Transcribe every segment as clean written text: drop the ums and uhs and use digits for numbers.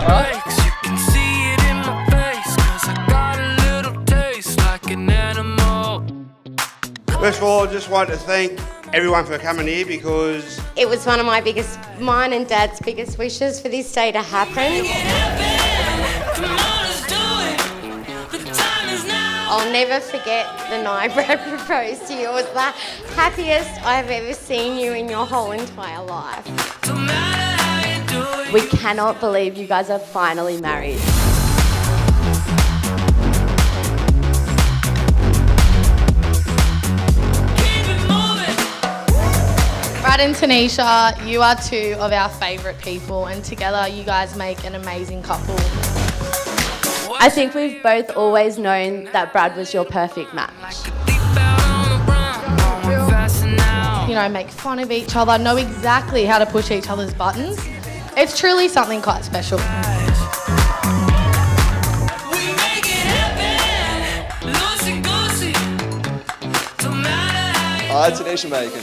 breaks. You can see it in my face, 'cause I got a little taste like an animal. First of all, I just want to thank everyone for coming here because it was one of mine and Dad's biggest wishes for this day to happen. I'll never forget the night Brad proposed to you. It was the happiest I've ever seen you in your whole entire life. We cannot believe you guys are finally married. Brad and Tanesha, you are two of our favourite people, and together you guys make an amazing couple. I think we've both always known that Brad was your perfect match. You know, make fun of each other, know exactly how to push each other's buttons. It's truly something quite special. Hi, Tanesha Bacon.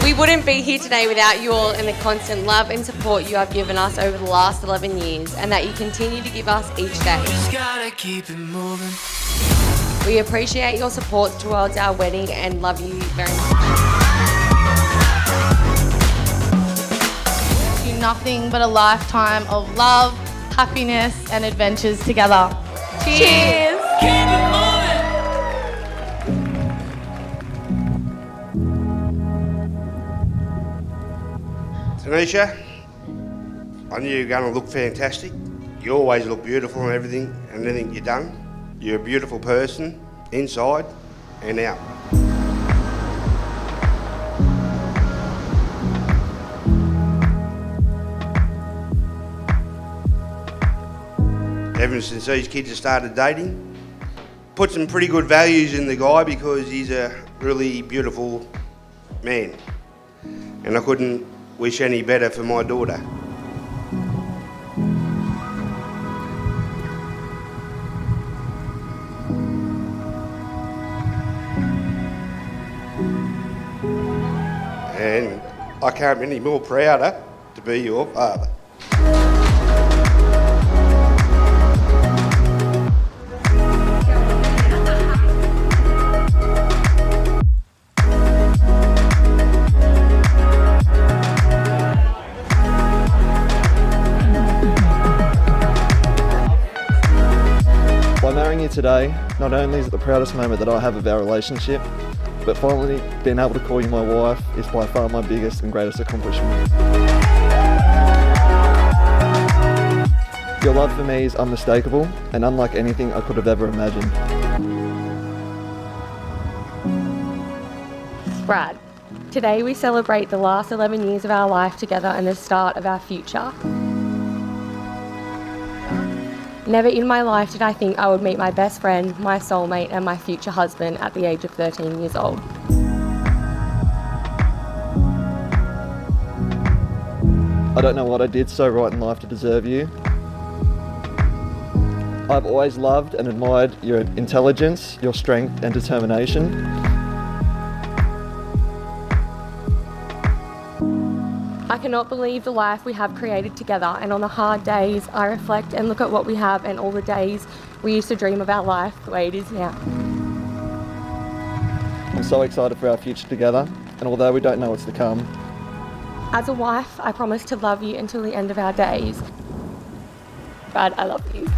We wouldn't be here today without you all and the constant love and support you have given us over the last 11 years, and that you continue to give us each day. Just gotta keep it moving. We appreciate your support towards our wedding and love you very much. Nothing but a lifetime of love, happiness and adventures together. Cheers! Keep it moving. Tanesha, I knew you were going to look fantastic. You always look beautiful in everything and anything you've done. You're a beautiful person, inside and out. Ever since these kids have started dating, put some pretty good values in the guy because he's a really beautiful man. And I couldn't wish any better for my daughter. And I can't be any more prouder to be your father. By marrying you today, not only is it the proudest moment that I have of our relationship, but finally being able to call you my wife is by far my biggest and greatest accomplishment. Your love for me is unmistakable and unlike anything I could have ever imagined. Brad, today we celebrate the last 11 years of our life together and the start of our future. Never in my life did I think I would meet my best friend, my soulmate and my future husband at the age of 13 years old. I don't know what I did so right in life to deserve you. I've always loved and admired your intelligence, your strength and determination. I cannot believe the life we have created together, and on the hard days I reflect and look at what we have and all the days we used to dream of our life the way it is now. I'm so excited for our future together, and although we don't know what's to come, As a wife, I promise to love you until the end of our days. Brad, I love you.